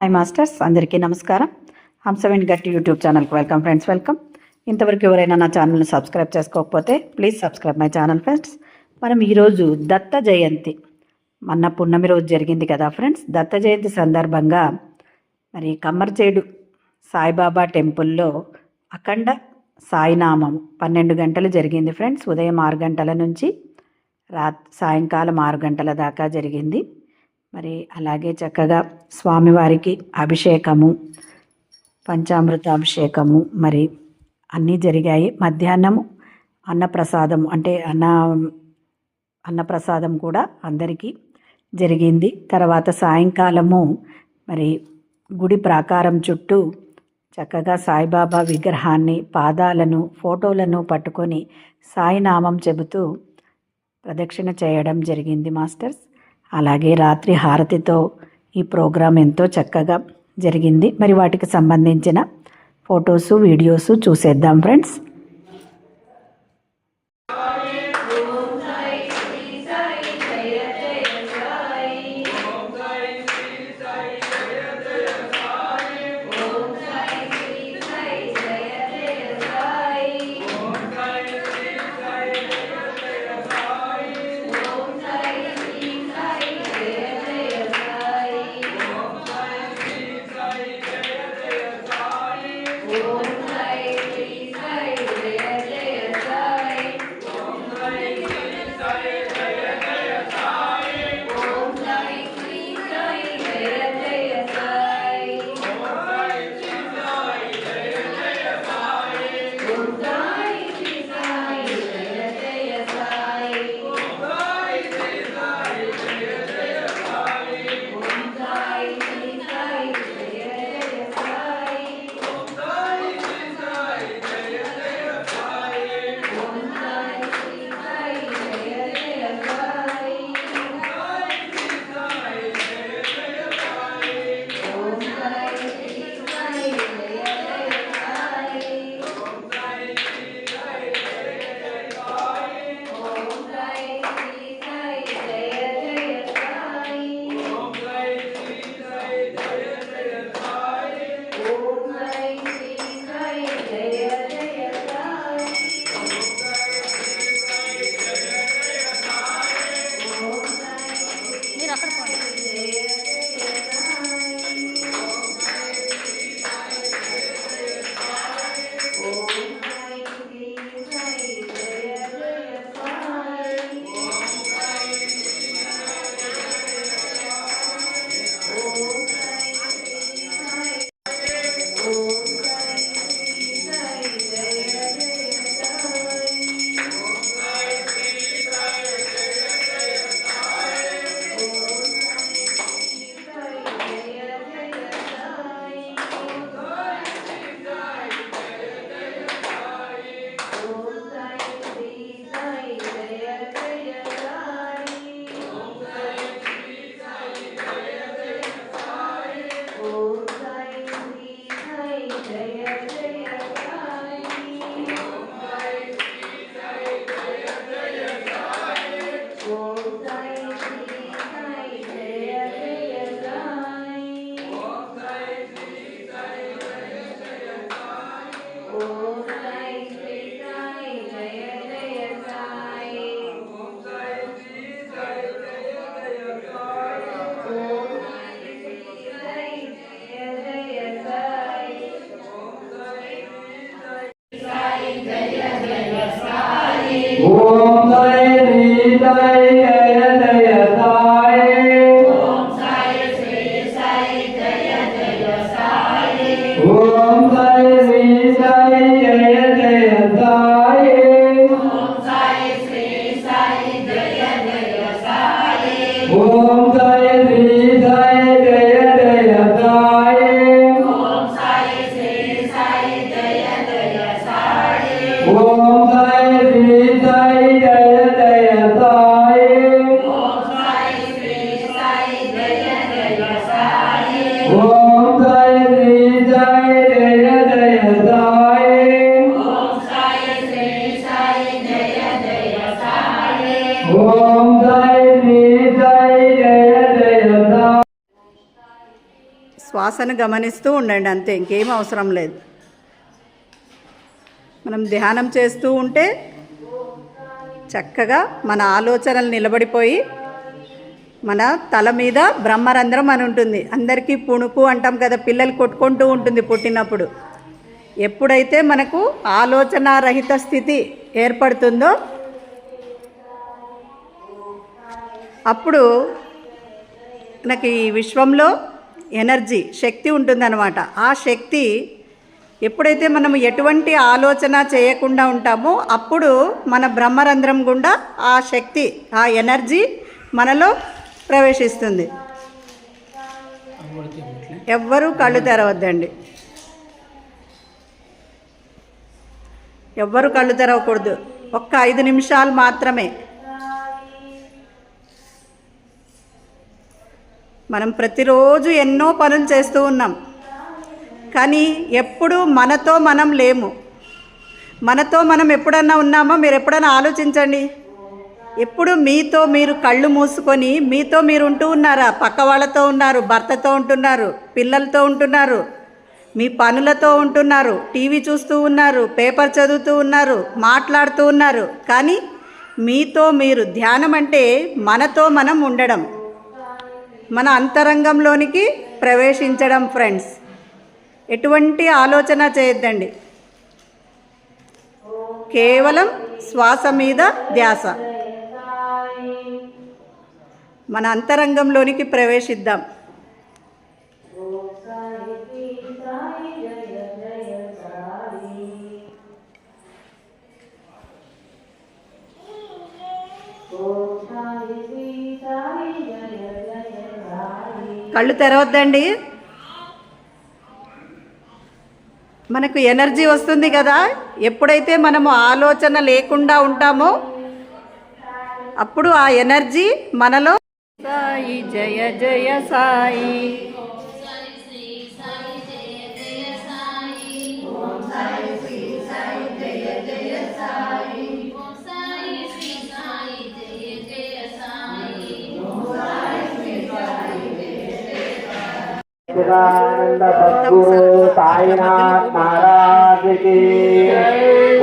Hi masters, అందరికీ నమస్కారం. హంసవేణి గట్టి యూట్యూబ్ ఛానల్కి వెల్కమ్ ఫ్రెండ్స్, వెల్కమ్. ఇంతవరకు ఎవరైనా నా ఛానల్ని సబ్స్క్రైబ్ చేసుకోకపోతే please subscribe my channel friends. మనం ఈరోజు దత్త జయంతి, మొన్న పున్నమి రోజు జరిగింది కదా ఫ్రెండ్స్. దత్త జయంతి సందర్భంగా మరి కమ్మర్చేడు సాయిబాబా టెంపుల్లో అఖండ సాయినామం 12 గంటలు జరిగింది ఫ్రెండ్స్. ఉదయం 6 గంటల నుంచి సాయంకాలం 6 గంటల దాకా జరిగింది. మరి అలాగే చక్కగా స్వామివారికి అభిషేకము, పంచామృత అభిషేకము మరి అన్నీ జరిగాయి. మధ్యాహ్నము అన్నప్రసాదం అంటే అన్నప్రసాదం కూడా అందరికీ జరిగింది. తర్వాత సాయంకాలము మరి గుడి ప్రాకారం చుట్టూ చక్కగా సాయిబాబా విగ్రహాన్ని, పాదాలను, ఫోటోలను పట్టుకొని సాయినామం చెబుతూ ప్రదక్షిణ చేయడం జరిగింది మాస్టర్స్. అలాగే రాత్రి హారతితో ఈ ప్రోగ్రాం ఎంతో చక్కగా జరిగింది. మరి వాటికి సంబంధించిన ఫొటోసు, వీడియోసు చూసేద్దాం ఫ్రెండ్స్. శ్వాసను గమనిస్తూ ఉండండి, అంతే, ఇంకేం అవసరం లేదు. మనం ధ్యానం చేస్తూ ఉంటే చక్కగా మన ఆలోచనలు నిలబడిపోయి మన తల మీద బ్రహ్మరంధ్రం అని ఉంటుంది. అందరికీ పుణుకు అంటాం కదా, పిల్లలు కొట్టుకుంటూ ఉంటుంది పుట్టినప్పుడు. ఎప్పుడైతే మనకు ఆలోచన రహిత స్థితి ఏర్పడుతుందో అప్పుడు మనకి ఈ విశ్వంలో ఎనర్జీ, శక్తి ఉంటుందన్నమాట. ఆ శక్తి ఎప్పుడైతే మనం ఎటువంటి ఆలోచన చేయకుండా ఉంటామో అప్పుడు మన బ్రహ్మరంధ్రం గుండా ఆ శక్తి, ఆ ఎనర్జీ మనలో ప్రవేశిస్తుంది. ఎవ్వరూ కళ్ళు తెరవద్దండి, ఎవ్వరూ కళ్ళు తెరవకూడదు. ఒక్క 5 నిమిషాలు మాత్రమే. మనం ప్రతిరోజు ఎన్నో పనులు చేస్తూ ఉన్నాం, కానీ ఎప్పుడు మనతో మనం లేము. మనతో మనం ఎప్పుడన్నా ఉన్నామో మీరు ఎప్పుడైనా ఆలోచించండి. ఎప్పుడు మీతో మీరు కళ్ళు మూసుకొని మీతో మీరు ఉంటూ ఉన్నారా? పక్క వాళ్ళతో ఉన్నారు, భర్తతో ఉంటున్నారు, పిల్లలతో ఉంటున్నారు, మీ పనులతో ఉంటున్నారు, టీవీ చూస్తూ ఉన్నారు, పేపర్ చదువుతూ ఉన్నారు, మాట్లాడుతూ ఉన్నారు. కానీ మీతో మీరు, ధ్యానం అంటే మనతో మనం ఉండడం, మన అంతరంగంలోనికి ప్రవేశించడం. ఫ్రెండ్స్, ఎటువంటి ఆలోచన చేయొద్దండి, కేవలం శ్వాస మీద ధ్యాస. మన అంతరంగంలోనికి ప్రవేశిద్దాం. కళ్ళు తెరవద్దండి, మనకు ఎనర్జీ వస్తుంది కదా. ఎప్పుడైతే మనము ఆలోచన లేకుండా ఉంటామో అప్పుడు ఆ ఎనర్జీ మనలో సాయి జయ జయ సాయి, चिदानंद सद्गुरु साईनाथ महाराज की।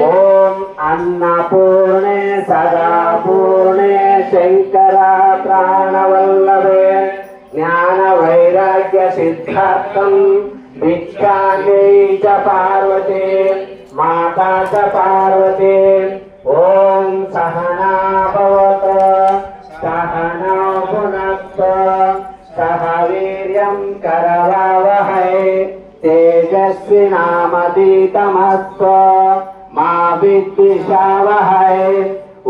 ओम अन्नपूर्णे सदा पूर्णे शंकरा प्राणवल्लभे ज्ञान वैराग्य सिद्धार्थम भिक्षान्यै च पार्वती माता च पार्वती। ओम सहना भवतु सहनौ भुनक्तु सह वीर्यं करवावहै तेजस्विनामधीतमस्तु मा विद्विषावहै।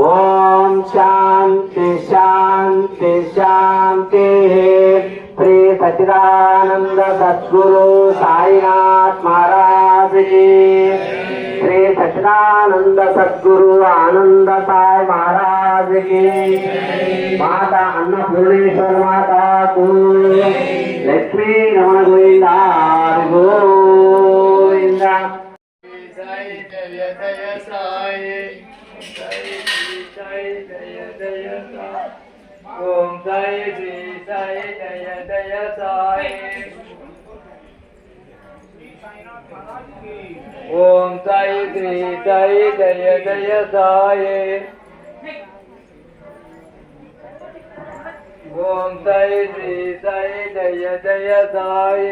ओम शांति शांति शांतिः। श्री सच्चिदानंद सद्गुरु साईनाथ महाराज की। श्री सच्चिदानंद सद्गुरु आनंद साई महाराज की। माता अन्नपूर्णेश्वर माता को। लक्ष्मी रमण गोविंदा गोविंदा। जय जय जय साई, जय जय जय जय साई। ओम जय श्री जय जय जय साई। ओम जय श्री जय जय जय साई। ओम जय श्री जय जय जय साई।